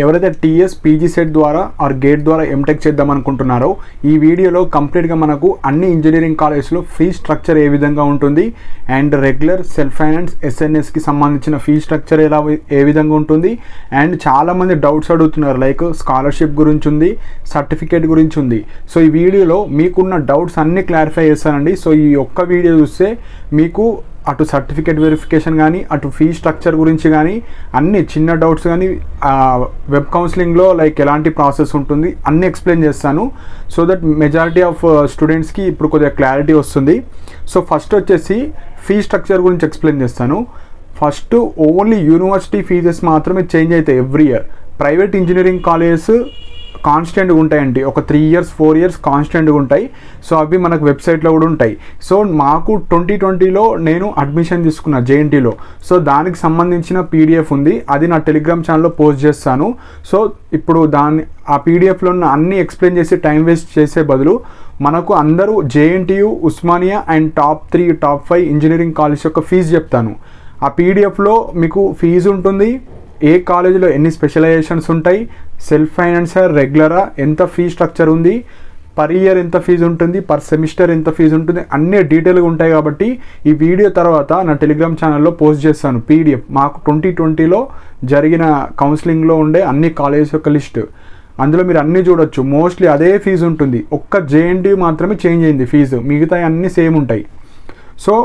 ఎవరైతే TS PG set ద్వారా or gate ద్వారా ఎంటెక్ చేద్దాం అనుకుంటున్నారో ఈ వీడియోలో కంప్లీట్గా మనకు అన్ని ఇంజనీరింగ్ కాలేజ్లో ఫీ స్ట్రక్చర్ ఏ విధంగా ఉంటుంది అండ్ రెగ్యులర్ సెల్ఫ్ ఫైనాన్స్ ఎస్ఎన్ఎస్కి సంబంధించిన ఫీ స్ట్రక్చర్ ఏ విధంగా ఉంటుంది అండ్ చాలామంది డౌట్స్ అడుగుతున్నారు లైక్ స్కాలర్షిప్ గురించి ఉంది, సర్టిఫికేట్ గురించి ఉంది. సో ఈ వీడియోలో మీకున్న డౌట్స్ అన్నీ క్లారిఫై చేస్తానండి. సో ఈ ఒక్క వీడియో చూస్తే మీకు అటు సర్టిఫికేట్ వెరిఫికేషన్ కానీ అటు ఫీ స్ట్రక్చర్ గురించి కానీ అన్ని చిన్న డౌట్స్ కానీ వెబ్ కౌన్సిలింగ్లో లైక్ ఎలాంటి ప్రాసెస్ ఉంటుంది అన్నీ ఎక్స్ప్లెయిన్ చేస్తాను. సో దట్ మెజారిటీ ఆఫ్ స్టూడెంట్స్కి ఇప్పుడు కొద్దిగా క్లారిటీ వస్తుంది. సో ఫస్ట్ వచ్చేసి ఫీ స్ట్రక్చర్ గురించి ఎక్స్ప్లెయిన్ చేస్తాను. ఫస్ట్ ఓన్లీ యూనివర్సిటీ ఫీజెస్ మాత్రమే చేంజ్ అవుతాయి every year. Private engineering colleges కాన్స్టెంట్గా ఉంటాయండి, ఒక 3 years 4 years కాన్స్టెంట్గా ఉంటాయి. సో అవి మనకు వెబ్సైట్లో కూడా ఉంటాయి. సో మాకు 2020లో నేను అడ్మిషన్ తీసుకున్నా జేఎన్టీలో. సో దానికి సంబంధించిన పీడిఎఫ్ ఉంది, అది నా టెలిగ్రామ్ ఛానల్లో పోస్ట్ చేస్తాను. సో ఇప్పుడు ఆ పీడిఎఫ్లో ఉన్న అన్నీ ఎక్స్ప్లెయిన్ చేసి టైం వేస్ట్ చేసే బదులు మనకు అందరూ JNTU, Osmania and top 3 top 5 engineering college యొక్క ఫీజు చెప్తాను. ఆ పీడిఎఫ్లో మీకు ఫీజు ఉంటుంది, ఏ కాలేజీలో ఎన్ని స్పెషలైజేషన్స్ ఉంటాయి, సెల్ఫ్ ఫైనాన్సా రెగ్యులరా, ఎంత ఫీ స్ట్రక్చర్ ఉంది, పర్ ఇయర్ ఎంత ఫీజు ఉంటుంది, పర్ సెమిస్టర్ ఎంత ఫీజు ఉంటుంది, అన్నీ డీటెయిల్గా ఉంటాయి. కాబట్టి ఈ వీడియో తర్వాత నా టెలిగ్రామ్ ఛానల్లో పోస్ట్ చేస్తాను పీడిఎఫ్. మాకు 2020లో జరిగిన కౌన్సిలింగ్లో ఉండే అన్ని కాలేజెస్ యొక్క లిస్ట్, అందులో మీరు అన్నీ చూడొచ్చు. మోస్ట్లీ అదే ఫీజు ఉంటుంది, ఒక్క జేఎన్టీ మాత్రమే చేంజ్ అయింది ఫీజు, మిగతా అన్నీ సేమ్ ఉంటాయి. సో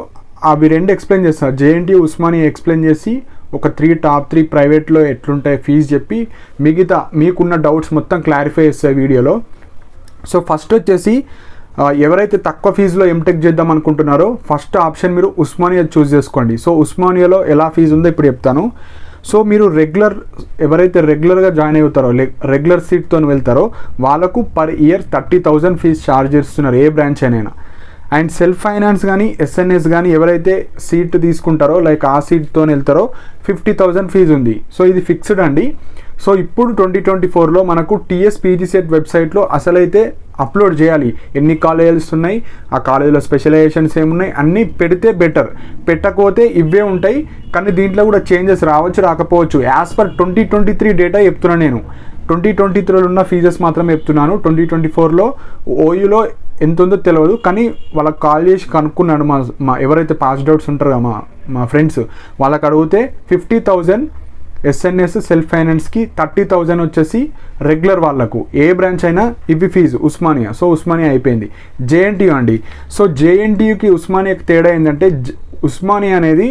అవి రెండు ఎక్స్ప్లెయిన్ చేస్తారు, జేఎన్టీ ఉస్మానియా ఎక్స్ప్లెయిన్ చేసి ఒక టాప్ 3 ప్రైవేట్లో ఎట్లుంటాయి ఫీజు చెప్పి మిగతా మీకున్న డౌట్స్ మొత్తం క్లారిఫై చేస్తాయి వీడియోలో. సో ఫస్ట్ వచ్చేసి ఎవరైతే తక్కువ ఫీజులో ఎంటెక్ చేద్దాం అనుకుంటున్నారో ఫస్ట్ ఆప్షన్ మీరు ఉస్మానియా చూస్ చేసుకోండి. సో ఉస్మానియాలో ఎలా ఫీజు ఉందో ఇప్పుడు చెప్తాను. సో మీరు ఎవరైతే రెగ్యులర్గా జాయిన్ అవుతారో రెగ్యులర్ సీట్తో వెళ్తారో వాళ్ళకు పర్ ఇయర్ 30,000 ఫీజు ఛార్జ్ చేస్తున్నారు ఏ బ్రాంచ్ అయినా. అండ్ సెల్ఫ్ ఫైనాన్స్ కానీ ఎస్ఎన్ఎస్ కానీ ఎవరైతే సీట్ తీసుకుంటారో లైక్ ఆ సీట్తో వెళ్తారో 50,000 ఫీజు ఉంది. సో ఇది ఫిక్స్డ్ అండి. సో ఇప్పుడు 2024లో మనకు టీఎస్ పీజీ సెట్ వెబ్సైట్లో అసలైతే అప్లోడ్ చేయాలి, ఎన్ని కాలేజెస్ ఉన్నాయి, ఆ కాలేజీలో స్పెషలైజేషన్స్ ఏమున్నాయి అన్నీ పెడితే బెటర్. పెట్టకపోతే ఇవే ఉంటాయి, కానీ దీంట్లో కూడా చేంజెస్ రావచ్చు రాకపోవచ్చు. యాజ్ పర్ 2023 డేటా చెప్తున్నాను నేను. 2023లో ఉన్న ఫీజెస్ మాత్రమే చెప్తున్నాను. 2024లో ఓయూలో ఎంత ఉందో తెలియదు, కానీ వాళ్ళకి కాల్ చేసి కనుక్కున్నాను. మా ఎవరైతే పాస్డ్ అవుట్స్ ఉంటారో మా ఫ్రెండ్స్ వాళ్ళకి అడిగితే 50,000 ఎస్ఎన్ఎస్ సెల్ఫ్ ఫైనాన్స్కి, 30,000 వచ్చేసి రెగ్యులర్ వాళ్ళకు ఏ బ్రాంచ్ అయినా ఇవి ఫీజు ఉస్మానియా. సో ఉస్మానియా అయిపోయింది. జేఎన్టీయు అండి. సో జేఎన్టీయుకి ఉస్మానియాకి తేడా ఏంటంటే ఉస్మానియా అనేది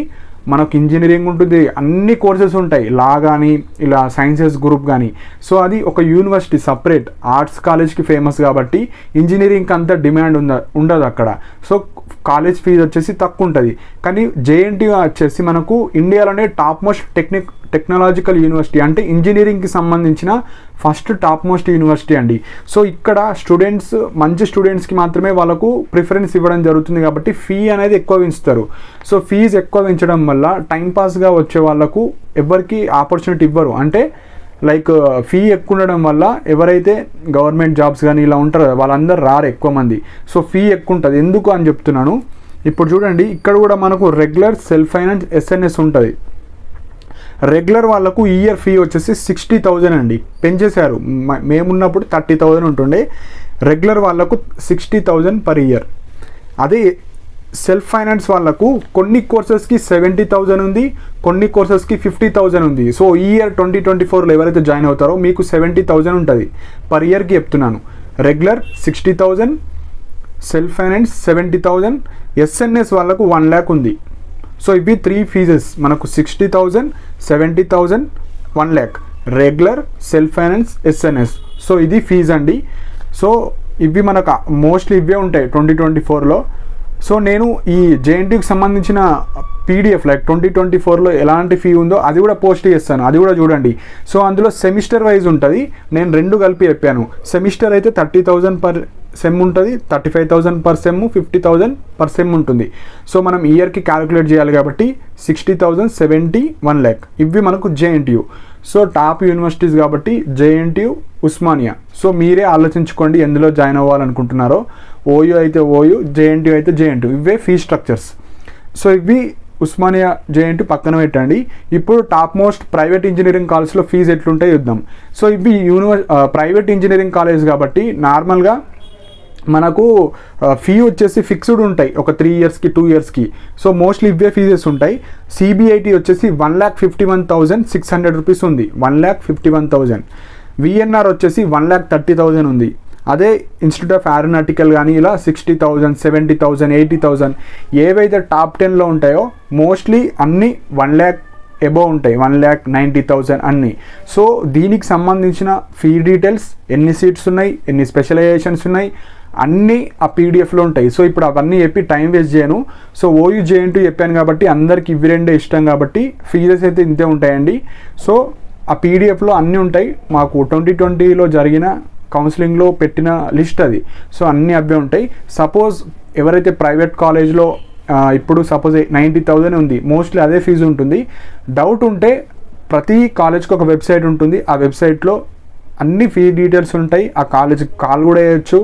మనకు ఇంజనీరింగ్ ఉంటుంది, అన్ని కోర్సెస్ ఉంటాయి, లా కానీ ఇలా సైన్సెస్ గ్రూప్ కానీ. సో అది ఒక యూనివర్సిటీ సపరేట్, ఆర్ట్స్ కాలేజ్కి ఫేమస్ కాబట్టి ఇంజనీరింగ్కి అంత డిమాండ్ ఉండదు అక్కడ. సో కాలేజ్ ఫీజు వచ్చేసి తక్కువ ఉంటుంది. కానీ జేఎన్టీయు వచ్చేసి మనకు ఇండియాలోనే టాప్ మోస్ట్ టెక్నాలజికల్ యూనివర్సిటీ, అంటే ఇంజనీరింగ్కి సంబంధించిన ఫస్ట్ టాప్ మోస్ట్ యూనివర్సిటీ అండి. సో ఇక్కడ మంచి స్టూడెంట్స్కి మాత్రమే వాళ్ళకు ప్రిఫరెన్స్ ఇవ్వడం జరుగుతుంది కాబట్టి ఫీ అనేది ఎక్కువ పెంచుతారు. సో ఫీజు ఎక్కువ పెంచడం వల్ల టైంపాస్గా వచ్చే వాళ్ళకు ఎవరికి ఆపర్చునిటీ ఇవ్వరు. అంటే లైక్ ఫీ ఎక్కువ ఉండడం వల్ల ఎవరైతే గవర్నమెంట్ జాబ్స్ కానీ ఇలా ఉంటారో వాళ్ళందరూ రారు ఎక్కువ మంది. సో ఫీ ఎక్కువ ఉంటుంది. ఎందుకు అని చెప్తున్నాను. ఇప్పుడు చూడండి, ఇక్కడ కూడా మనకు రెగ్యులర్ సెల్ఫ్ ఫైనాన్స్ ఎస్ఎన్ఎస్ ఉంటుంది. రెగ్యులర్ వాళ్ళకు ఇయర్ ఫీ వచ్చేసి 60,000 అండి, పెంచేశారు. మేమున్నప్పుడు 30,000 ఉంటుండే, రెగ్యులర్ వాళ్ళకు 60,000 పర్ ఇయర్. అదే సెల్ఫ్ ఫైనాన్స్ వాళ్ళకు కొన్ని కోర్సెస్కి 70,000 ఉంది, కొన్ని కోర్సెస్కి 50,000 ఉంది. సో ఈ ఇయర్ 2024లో ఎవరైతే జాయిన్ అవుతారో మీకు 70,000 ఉంటుంది పర్ ఇయర్కి చెప్తున్నాను. రెగ్యులర్ 60,000, సెల్ఫ్ ఫైనాన్స్ 70,000, ఎస్ఎన్ఎస్ వాళ్ళకు 1 lakh ఉంది. సో ఇవి 3 ఫీజెస్ మనకు 60,000, 70,000, 1 lakh regular self finance SNS. So ఇది ఫీజు అండి. సో ఇవి మనకు మోస్ట్లీ ఇవే ఉంటాయి 2024లో. సో నేను ఈ జేఎన్టీకి సంబంధించిన పీడిఎఫ్ లైక్ 2024లో ఎలాంటి ఫీ ఉందో అది కూడా పోస్ట్ చేస్తాను, అది కూడా చూడండి. సో అందులో సెమిస్టర్ వైజ్ ఉంటుంది, నేను 2 కలిపి చెప్పాను. సెమిస్టర్ అయితే 30,000 పర్ సెమ్ ఉంటుంది, 35,000 పర్ సెమ్, 50,000 పర్ సెమ్ ఉంటుంది. సో మనం ఇయర్కి క్యాలిక్యులేట్ చేయాలి కాబట్టి 60,000, 70, 1 lakh ఇవి మనకు జేఎన్టీయు. సో టాప్ యూనివర్సిటీస్ కాబట్టి జేఎన్టీయు, ఉస్మానియా. సో మీరే ఆలోచించుకోండి ఎందులో జాయిన్ అవ్వాలనుకుంటున్నారో. ఓయూ అయితే ఓయూ, జేఎన్టీయు అయితే జేఎన్టీయు, ఇవే ఫీ స్ట్రక్చర్స్. సో ఇవి ఉస్మానియా జేఎన్టీ పక్కన పెట్టండి. ఇప్పుడు టాప్ మోస్ట్ ప్రైవేట్ ఇంజనీరింగ్ కాలేజ్లో ఫీజు ఎట్లుంటాయి చూద్దాం. సో ఇవి ప్రైవేట్ ఇంజనీరింగ్ కాలేజ్ కాబట్టి నార్మల్గా మనకు ఫీ వచ్చేసి ఫిక్స్డ్ ఉంటాయి, ఒక 3 ఇయర్స్కి 2 ఇయర్స్కి. సో మోస్ట్లీ ఇవే ఫీజెస్ ఉంటాయి. సిబిఐటి వచ్చేసి 1,51,600 రూపీస్ ఉంది, 1,51,000. విఎన్ఆర్ వచ్చేసి 1,30,000 ఉంది. అదే ఇన్స్టిట్యూట్ ఆఫ్ ఏరోనాటికల్ కానీ ఇలా 60,000, 70,000, 80,000 ఏవైతే టాప్ 10లో ఉంటాయో మోస్ట్లీ అన్నీ 1 lakh అబోవ్ ఉంటాయి, 1,90,000 అన్నీ. సో దీనికి సంబంధించిన ఫీ డీటెయిల్స్, ఎన్ని సీట్స్ ఉన్నాయి, ఎన్ని స్పెషలైజేషన్స్ ఉన్నాయి, అన్నీ ఆ పీడిఎఫ్లో ఉంటాయి. సో ఇప్పుడు అవన్నీ చెప్పి టైం వేస్ట్ చేయను. సో ఓయూ జేఎన్టీ చెప్పాను కాబట్టి అందరికి ఇవి రెండే ఇష్టం కాబట్టి ఫీజెస్ అయితే ఇంతే ఉంటాయండి. సో ఆ పీడిఎఫ్లో అన్నీ ఉంటాయి. మాకు 2020లో జరిగిన కౌన్సిలింగ్లో పెట్టిన లిస్ట్ అది. సో అన్నీ అవే ఉంటాయి. సపోజ్ ఎవరైతే ప్రైవేట్ కాలేజ్లో ఇప్పుడు సపోజ్ 90,000 ఉంది, మోస్ట్లీ అదే ఫీజు ఉంటుంది. డౌట్ ఉంటే ప్రతి కాలేజ్కి ఒక వెబ్సైట్ ఉంటుంది, ఆ వెబ్సైట్లో అన్ని ఫీ డీటెయిల్స్ ఉంటాయి. ఆ కాలేజ్కి కాల్ కూడా వేయచ్చు,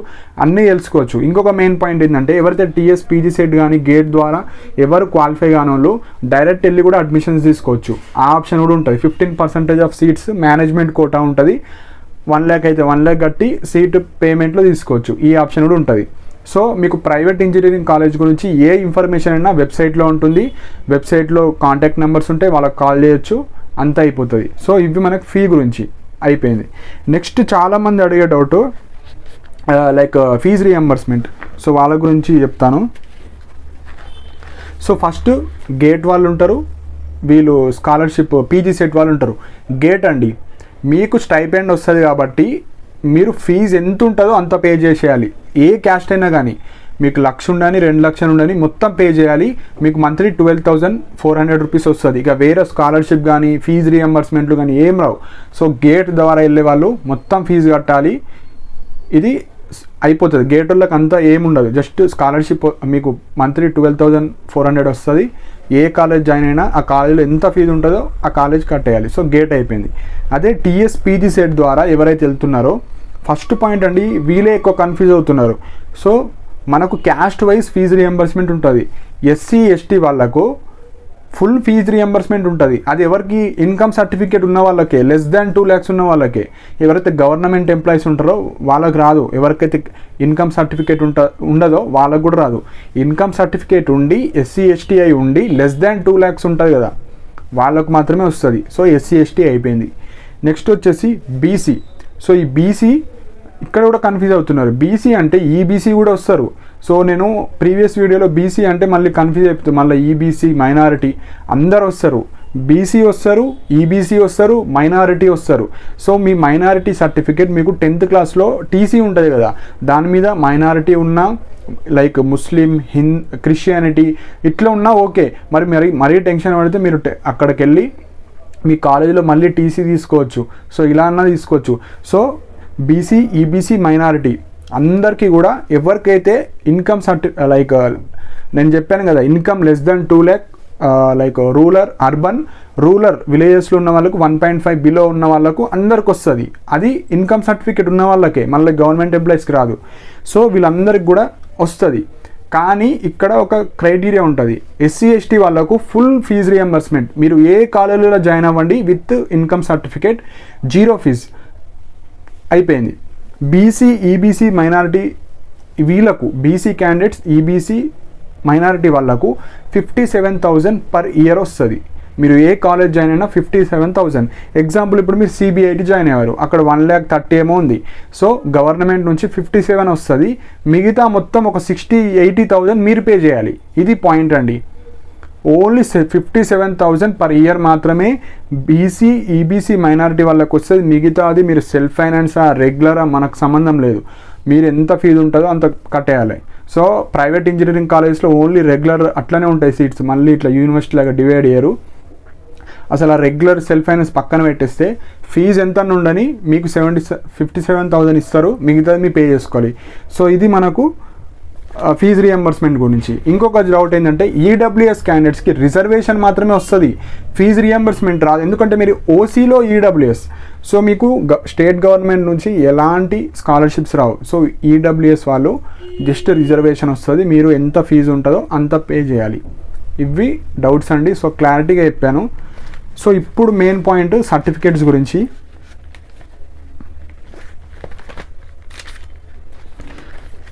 అన్నీ తెలుసుకోవచ్చు. ఇంకొక మెయిన్ పాయింట్ ఏంటంటే ఎవరైతే టీఎస్ పీజీ సెట్ కానీ గేట్ ద్వారా ఎవరు క్వాలిఫై కాని వాళ్ళు డైరెక్ట్ వెళ్ళి కూడా అడ్మిషన్స్ తీసుకోవచ్చు. ఆ ఆప్షన్ కూడా ఉంటుంది. 15% ఆఫ్ సీట్స్ మేనేజ్మెంట్ కోటా ఉంటుంది. 1 lakh అయితే 1 lakh కట్టి సీట్ పేమెంట్లో తీసుకోవచ్చు. ఈ ఆప్షన్ కూడా ఉంటుంది. సో మీకు ప్రైవేట్ ఇంజనీరింగ్ కాలేజ్ గురించి ఏ ఇన్ఫర్మేషన్ అయినా వెబ్సైట్లో ఉంటుంది. వెబ్సైట్లో కాంటాక్ట్ నెంబర్స్ ఉంటాయి, వాళ్ళకి కాల్ చేయొచ్చు, అంతా అయిపోతుంది. సో ఇవి మనకు ఫీ గురించి అయిపోయింది. నెక్స్ట్ చాలామంది అడిగే doubt like fee reimbursement. So వాళ్ళ గురించి చెప్తాను. సో ఫస్ట్ గేట్ వాళ్ళు ఉంటారు, వీళ్ళు స్కాలర్షిప్ పీజీ సెట్ వాళ్ళు ఉంటారు. గేట్ అండి మీకు స్టైపెండ్ వస్తుంది కాబట్టి మీరు ఫీజు ఎంత ఉంటుందో అంత పే చేసేయాలి. ఏ క్యాస్ట్ అయినా కానీ మీకు 1,00,000 ఉండని 2,00,000 ఉండని మొత్తం పే చేయాలి. మీకు మంత్లీ 12,400 రూపీస్ వస్తుంది. ఇక వేరే స్కాలర్షిప్ కానీ ఫీజు రియంబర్స్మెంట్లు కానీ ఏం రావు. సో గేట్ ద్వారా వెళ్ళే వాళ్ళు మొత్తం ఫీజు కట్టాలి. ఇది అయిపోతుంది. గేట్ వాళ్ళకి అంతా ఏముండదు, జస్ట్ స్కాలర్షిప్ మీకు మంత్లీ 12,400 వస్తుంది. ఏ కాలేజ్ జాయిన్ అయినా ఆ కాలేజీలో ఎంత ఫీజు ఉంటుందో ఆ కాలేజ్ కట్టేయాలి. సో గేట్ అయిపోయింది. అదే టీఎస్ పీజీ సెట్ ద్వారా ఎవరైతే వెళ్తున్నారో ఫస్ట్ పాయింట్ అండి, వీళ్ళే ఎక్కువ కన్ఫ్యూజ్ అవుతున్నారు. సో మనకు క్యాస్ట్ వైజ్ ఫీజు రియంబర్స్మెంట్ ఉంటుంది. ఎస్సీ ఎస్టీ వాళ్ళకు ఫుల్ ఫీజు రియంబర్స్మెంట్ ఉంటుంది. అది ఎవరికి ఇన్కమ్ సర్టిఫికేట్ ఉన్న వాళ్ళకే, <2 lakhs ఉన్న వాళ్ళకే. ఎవరైతే గవర్నమెంట్ ఎంప్లాయీస్ ఉంటారో వాళ్ళకి రాదు. ఎవరికైతే ఇన్కమ్ సర్టిఫికేట్ ఉండదో వాళ్ళకు కూడా రాదు. ఇన్కమ్ సర్టిఫికేట్ ఉండి ఎస్సీ ఎస్టీ అయి ఉండి <2 lakhs ఉంటుంది కదా, వాళ్ళకు మాత్రమే వస్తుంది. సో ఎస్సీ ఎస్టీ అయిపోయింది. నెక్స్ట్ వచ్చేసి బీసీ. సో ఈ బీసీ ఇక్కడ కూడా కన్ఫ్యూజ్ అవుతున్నారు. బీసీ అంటే ఈబీసీ కూడా వస్తారు. సో నేను ప్రీవియస్ వీడియోలో బీసీ అంటే మళ్ళీ కన్ఫ్యూజ్ అయిపోతుంది. మళ్ళీ ఈబీసీ మైనారిటీ అందరు వస్తారు. బీసీ వస్తారు, ఈబీసీ వస్తారు, మైనారిటీ వస్తారు. సో మీ మైనారిటీ సర్టిఫికేట్ మీకు 10th క్లాస్లో టీసీ ఉంటుంది కదా, దాని మీద మైనారిటీ ఉన్న లైక్ ముస్లిం, క్రిస్టియానిటీ ఇట్లా ఉన్నా ఓకే. మరీ టెన్షన్ పడితే మీరు అక్కడికి వెళ్ళి మీ కాలేజీలో మళ్ళీ టీసీ తీసుకోవచ్చు. సో ఇలా అన్నా తీసుకోవచ్చు. సో బీసీ, ఈబీసీ, మైనారిటీ అందరికీ కూడా ఎవరికైతే ఇన్కమ్ లైక్ నేను చెప్పాను కదా, ఇన్కమ్ <2 lakh లైక్ రూరల్ విలేజెస్లో ఉన్న వాళ్ళకు 1.5 బిలో ఉన్న వాళ్ళకు అందరికి వస్తుంది. అది ఇన్కమ్ సర్టిఫికేట్ ఉన్న వాళ్ళకే, మళ్ళీ గవర్నమెంట్ ఎంప్లాయీస్కి రాదు. సో వీళ్ళందరికి కూడా వస్తుంది. కానీ ఇక్కడ ఒక క్రైటీరియా ఉంటుంది. ఎస్సీ ఎస్టీ వాళ్ళకు ఫుల్ ఫీజు రియంబర్స్మెంట్. మీరు ఏ కాలేజీలో జాయిన్ అవ్వండి విత్ ఇన్కమ్ సర్టిఫికేట్, 0 ఫీజ్ అయిపోయింది. బీసీ, ఈబీసీ, మైనారిటీ వీళ్ళకు, బీసీ క్యాండిడేట్స్, ఈబీసీ మైనారిటీ వాళ్ళకు 57,000 పర్ ఇయర్ వస్తుంది. మీరు ఏ కాలేజ్ జాయిన్ అయినా 57,000. ఎగ్జాంపుల్ ఇప్పుడు మీరు సిబిఐటి జాయిన్ అయ్యారు, అక్కడ 1,30,000 ఏమో ఉంది. సో గవర్నమెంట్ నుంచి 57 వస్తుంది. మిగతా మొత్తం ఒక 60-80,000 మీరు పే చేయాలి. ఇది పాయింట్ అండి. ఓన్లీ 57,000 పర్ ఇయర్ మాత్రమే బీసీ, ఈబీసీ, మైనారిటీ వాళ్ళకి వస్తుంది. మిగతాది మీరు సెల్ఫ్ ఫైనాన్సా, రెగ్యులరా మనకు సంబంధం లేదు. మీరు ఎంత ఫీజు ఉంటుందో అంత కట్టేయాలి. సో ప్రైవేట్ ఇంజనీరింగ్ కాలేజ్లో ఓన్లీ రెగ్యులర్ అట్లనే ఉంటాయి సీట్స్, మళ్ళీ ఇట్లా యూనివర్సిటీ లాగా డివైడ్ చేయరు. అసలు ఆ రెగ్యులర్ సెల్ఫ్ ఫైనాన్స్ పక్కన పెట్టేస్తే ఫీజు ఎంత ఉండని మీకు 57,000 ఇస్తారు, మిగతాది మీ పే చేసుకోవాలి. సో ఇది మనకు ఫీజు రియంబర్స్మెంట్ గురించి. ఇంకొక డౌట్ ఏంటంటే ఈడబ్ల్యూఎస్ క్యాండిడేట్స్కి రిజర్వేషన్ మాత్రమే వస్తుంది, ఫీజు రియంబర్స్మెంట్ రాదు. ఎందుకంటే మీరు ఓసీలో ఈడబ్ల్యూఎస్. సో మీకు స్టేట్ గవర్నమెంట్ నుంచి ఎలాంటి స్కాలర్షిప్స్ రావు. సో ఈడబ్ల్యూఎస్ వాళ్ళు జస్ట్ రిజర్వేషన్ వస్తుంది, మీరు ఎంత ఫీజు ఉంటుందో అంత పే చేయాలి. ఇవి డౌట్స్ అండి. సో క్లారిటీగా చెప్పాను. సో ఇప్పుడు మెయిన్ పాయింట్ సర్టిఫికేట్స్ గురించి.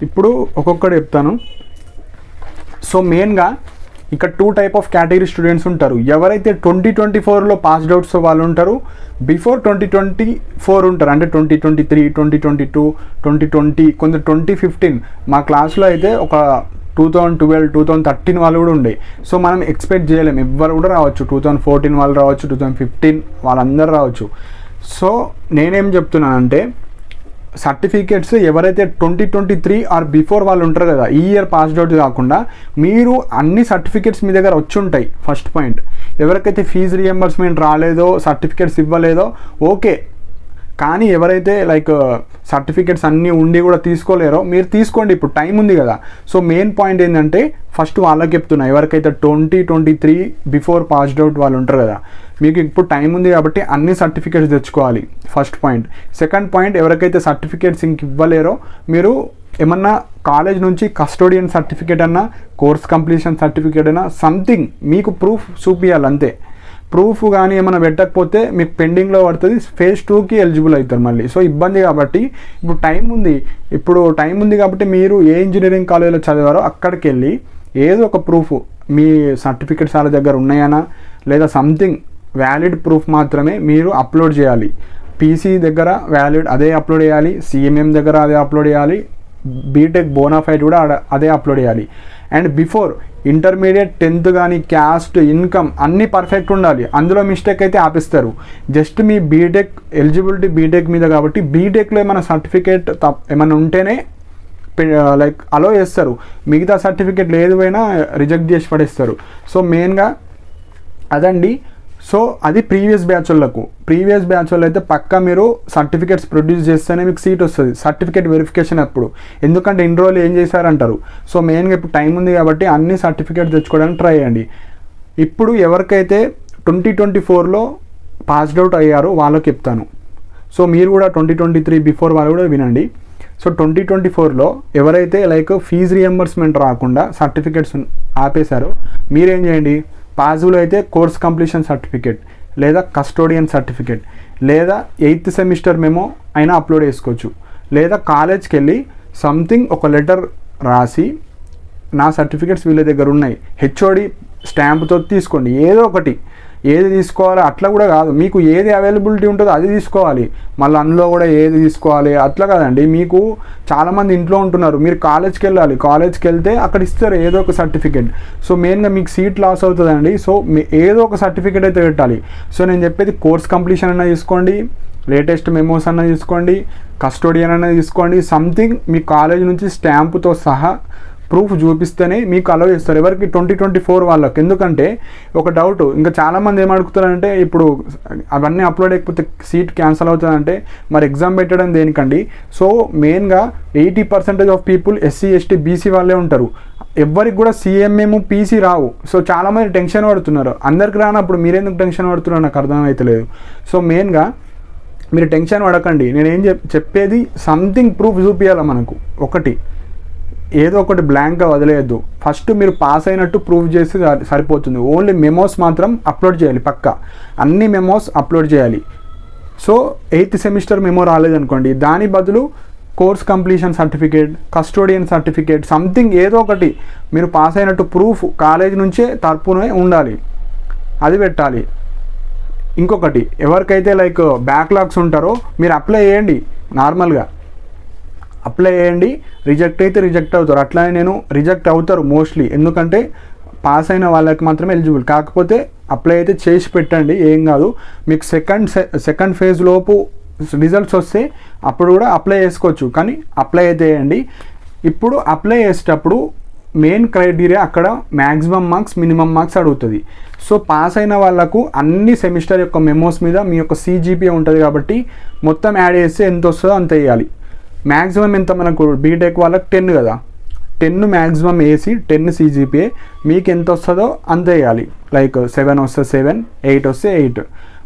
ఇప్పుడు ఒక్కొక్కటి చెప్తాను. సో మెయిన్గా ఇక్కడ 2 టైప్ ఆఫ్ కేటగిరీ స్టూడెంట్స్ ఉంటారు. ఎవరైతే 2024లో పాస్డ్ అవుట్స్ వాళ్ళు ఉంటారు, బిఫోర్ 2024 ఉంటారు, అంటే 2023, 2022, 2020, కొందరు 2015. మా క్లాస్లో అయితే ఒక 2012, 2013 వాళ్ళు కూడా ఉండే. సో మనం ఎక్స్పెక్ట్ చేయలేము, ఎవ్వరు కూడా రావచ్చు. 2014 వాళ్ళు రావచ్చు, 2015 వాళ్ళందరూ రావచ్చు. సో నేనేం చెప్తున్నానంటే సర్టిఫికేట్స్ ఎవరైతే 2023 ఆర్ బిఫోర్ వాళ్ళు ఉంటారు కదా, ఈ ఇయర్ పాస్డ్ అవుట్ కాకుండా మీరు అన్ని సర్టిఫికేట్స్ మీ దగ్గర వచ్చి ఉంటాయి. ఫస్ట్ పాయింట్, ఎవరికైతే ఫీజు రియంబర్స్మెంట్ రాలేదో, సర్టిఫికేట్స్ ఇవ్వలేదో ఓకే, కానీ ఎవరైతే లైక్ సర్టిఫికేట్స్ అన్నీ ఉండి కూడా తీసుకోలేరో మీరు తీసుకోండి, ఇప్పుడు టైం ఉంది కదా. సో మెయిన్ పాయింట్ ఏంటంటే ఫస్ట్ వాళ్ళకి చెప్తున్నా, ఎవరికైతే 2023 బిఫోర్ పాస్డ్ అవుట్ వాళ్ళు ఉంటారు కదా, మీకు ఇప్పుడు టైం ఉంది కాబట్టి అన్ని సర్టిఫికేట్స్ తెచ్చుకోవాలి, ఫస్ట్ పాయింట్. సెకండ్ పాయింట్, ఎవరికైతే సర్టిఫికేట్స్ ఇంక ఇవ్వలేరో మీరు ఏమన్నా కాలేజ్ నుంచి కస్టోడియన్ సర్టిఫికేట్ అన్నా, కోర్స్ కంప్లీషన్ సర్టిఫికేట్ అయినా సంథింగ్ మీకు ప్రూఫ్ చూపించాలి అంతే. ప్రూఫ్ కానీ ఏమైనా పెట్టకపోతే మీకు పెండింగ్లో పడుతుంది, ఫేజ్ 2కి ఎలిజిబుల్ అవుతారు మళ్ళీ. సో ఇబ్బంది కాబట్టి ఇప్పుడు టైం ఉంది కాబట్టి మీరు ఏ ఇంజనీరింగ్ కాలేజీలో చదివారో అక్కడికి వెళ్ళి ఏదో ఒక ప్రూఫ్, మీ సర్టిఫికేట్స్ వాళ్ళ దగ్గర ఉన్నాయనా లేదా సంథింగ్ వ్యాలిడ్ ప్రూఫ్ మాత్రమే మీరు అప్లోడ్ చేయాలి. పీసీ దగ్గర వ్యాలిడ్ అదే అప్లోడ్ చేయాలి, సిఎంఎం దగ్గర అదే అప్లోడ్ చేయాలి, బీటెక్ బోనాఫైడ్ కూడా అదే అప్లోడ్ చేయాలి. అండ్ బిఫోర్ ఇంటర్మీడియట్ 10th కానీ క్యాస్ట్, ఇన్కమ్ అన్నీ పర్ఫెక్ట్ ఉండాలి. అందులో మిస్టేక్ అయితే ఆపిస్తారు. జస్ట్ మీ బీటెక్ ఎలిజిబిలిటీ బీటెక్ మీద కాబట్టి బీటెక్లో ఏమైనా సర్టిఫికేట్ ఏమైనా ఉంటేనే లైక్ అలో చేస్తారు, మిగతా సర్టిఫికేట్ లేదు పోయినా రిజెక్ట్ చేసి పడేస్తారు. సో మెయిన్గా అదండి. సో అది ప్రీవియస్ బ్యాచ్ వాళ్ళు అయితే పక్కా మీరు సర్టిఫికేట్స్ ప్రొడ్యూస్ చేస్తేనే మీకు సీట్ వస్తుంది, సర్టిఫికేట్ వెరిఫికేషన్ అప్పుడు. ఎందుకంటే ఇన్ని రోజులు ఏం చేశారంటారు. సో మెయిన్గా ఇప్పుడు టైం ఉంది కాబట్టి అన్ని సర్టిఫికేట్ తెచ్చుకోవడానికి ట్రై చేయండి. ఇప్పుడు ఎవరికైతే 2024లో పాస్డ్ అవుట్ అయ్యారో వాళ్ళకి చెప్తాను. సో మీరు కూడా 2023 బిఫోర్ వాళ్ళు కూడా వినండి. సో 2024లో ఎవరైతే లైక్ ఫీజు రియంబర్స్మెంట్ రాకుండా సర్టిఫికేట్స్ ఆపేశారో మీరేం చేయండి, పాజిబుల్ అయితే కోర్స్ కంప్లీషన్ సర్టిఫికేట్ లేదా కస్టోడియన్ సర్టిఫికేట్ లేదా 8th సెమిస్టర్ మెమో అయినా అప్లోడ్ చేసుకోవచ్చు. లేదా కాలేజ్కి వెళ్ళి సంథింగ్ ఒక లెటర్ రాసి నా సర్టిఫికేట్స్ వీళ్ళ దగ్గర ఉన్నాయి, హెచ్ఓడి స్టాంప్తో తీసుకోండి. ఏదో ఒకటి, ఏది తీసుకోవాలి అట్లా కూడా కాదు, మీకు ఏది అవైలబిలిటీ ఉంటుందో అది తీసుకోవాలి. మళ్ళీ అందులో కూడా ఏది తీసుకోవాలి అట్లా కాదండి. మీకు చాలామంది ఇంట్లో ఉంటున్నారు, మీరు కాలేజ్కి వెళ్ళాలి, కాలేజ్కి వెళ్తే అక్కడ ఇస్తారు ఏదో ఒక సర్టిఫికేట్. సో మెయిన్గా మీకు సీట్ లాస్ అవుతుందండి. సో ఏదో ఒక సర్టిఫికేట్ అయితే పెట్టాలి. సో నేను చెప్పేది కోర్స్ కంప్లీషన్ అన్నా తీసుకోండి, లేటెస్ట్ మెమోస్ అన్నా తీసుకోండి, కస్టోడియన్ అన్నా తీసుకోండి, సంథింగ్ మీ కాలేజ్ నుంచి స్టాంపుతో సహా ప్రూఫ్ చూపిస్తేనే మీకు అలౌ చేస్తారు. ఎవరికి 2024 వాళ్ళకి. ఎందుకంటే ఒక డౌట్ ఇంకా చాలామంది ఏమడుగుతారంటే ఇప్పుడు అవన్నీ అప్లోడ్ అయిపోతే సీట్ క్యాన్సిల్ అవుతుందంటే మరి ఎగ్జామ్ పెట్టడం దేనికండి. సో మెయిన్గా 80% of people SC, ST, BC వాళ్ళే ఉంటారు. ఎవరికి కూడా సిఎంఎం, పీసీ రావు. సో చాలామంది టెన్షన్ పడుతున్నారు. అందరికి రానప్పుడు మీరెందుకు టెన్షన్ పడుతున్నారు నాకు అర్థమవుతలేదు. సో మెయిన్గా మీరు టెన్షన్ పడకండి. నేనేం చెప్పేది సంథింగ్ ప్రూఫ్ చూపించాలి మనకు. ఒకటి ఏదో ఒకటి బ్లాంక్గా వదిలేయద్దు. ఫస్ట్ మీరు పాస్ అయినట్టు ప్రూవ్ చేసి సరిపోతుంది. ఓన్లీ మెమోస్ మాత్రం అప్లోడ్ చేయాలి, పక్కా అన్ని మెమోస్ అప్లోడ్ చేయాలి. సో 8th సెమిస్టర్ మెమో రాలేదనుకోండి, దాని బదులు course completion certificate, custodian certificate, something ఏదో ఒకటి మీరు పాస్ అయినట్టు ప్రూఫ్ కాలేజ్ నుంచే తరపునే ఉండాలి, అది పెట్టాలి. ఇంకొకటి, ఎవరికైతే లైక్ బ్యాక్లాగ్స్ ఉంటారో మీరు అప్లై చేయండి, నార్మల్గా అప్లై చేయండి. రిజెక్ట్ అయితే రిజెక్ట్ అవుతారు, అట్లానే నేను రిజెక్ట్ అవుతారు మోస్ట్లీ, ఎందుకంటే పాస్ అయిన వాళ్ళకి మాత్రమే ఎలిజిబుల్. కాకపోతే అప్లై అయితే చేసి పెట్టండి, ఏం కాదు. మీకు సెకండ్ ఫేజ్ లోపు రిజల్ట్స్ వస్తే అప్పుడు కూడా అప్లై చేసుకోవచ్చు, కానీ అప్లై అయితే చేయండి. ఇప్పుడు అప్లై చేసేటప్పుడు మెయిన్ క్రైటీరియా అక్కడ మ్యాక్సిమం మార్క్స్, మినిమం మార్క్స్ అడుగుతుంది. సో పాస్ అయిన వాళ్ళకు అన్ని సెమిస్టర్ యొక్క మెమోస్ మీద మీ యొక్క CGPA ఉంటుంది కాబట్టి మొత్తం యాడ్ చేస్తే ఎంత వస్తుందో అంత వేయాలి. మ్యాక్సిమం ఎంత మనకు బీటెక్ వాళ్ళకి 10 కదా, 10 మ్యాక్సిమం వేసి 10 CGPA మీకు ఎంత వస్తుందో అంత వేయాలి. లైక్ 7 వస్తే 7, 8 వస్తే 8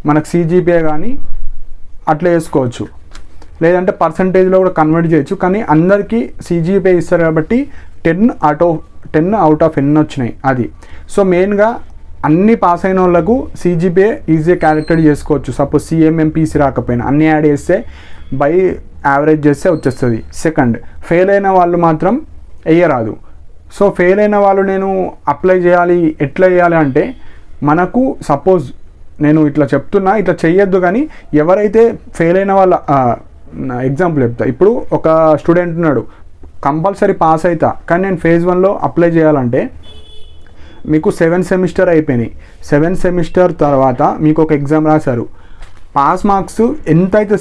మనకు CGPA కానీ అట్లా వేసుకోవచ్చు. లేదంటే పర్సంటేజ్లో కూడా కన్వర్ట్ చేయొచ్చు, కానీ అందరికీ CGPA ఇస్తారు కాబట్టి 10 out of 10 అవుట్ ఆఫ్ ఎన్ని వచ్చినాయి అది. సో మెయిన్గా అన్ని పాస్ అయిన వాళ్ళకు CGPA ఈజీగా క్యాలిక్యులేట్ చేసుకోవచ్చు. సపోజ్ CMMPC రాకపోయినా అన్ని యాడ్ చేస్తే బై యావరేజ్ చేస్తే వచ్చేస్తుంది. సెకండ్, ఫెయిల్ అయిన వాళ్ళు మాత్రం వేయరాదు. సో ఫెయిల్ అయిన వాళ్ళు నేను అప్లై చేయాలి, ఎట్లా చేయాలి అంటే మనకు సపోజ్ నేను ఇట్లా చెప్తున్నా, ఇట్లా చెయ్యొద్దు, కానీ ఎవరైతే ఫెయిల్ అయిన వాళ్ళ ఎగ్జాంపుల్ చెప్తా. ఇప్పుడు ఒక స్టూడెంట్ ఉన్నాడు, కంపల్సరీ పాస్ అవుతా, కానీ నేను phase 1లో అప్లై చేయాలంటే మీకు 7 సెమిస్టర్ అయిపోయినాయి. 7 సెమిస్టర్ తర్వాత మీకు ఒక ఎగ్జామ్ రాశారు. పాస్ మార్క్స్ ఎంతైతే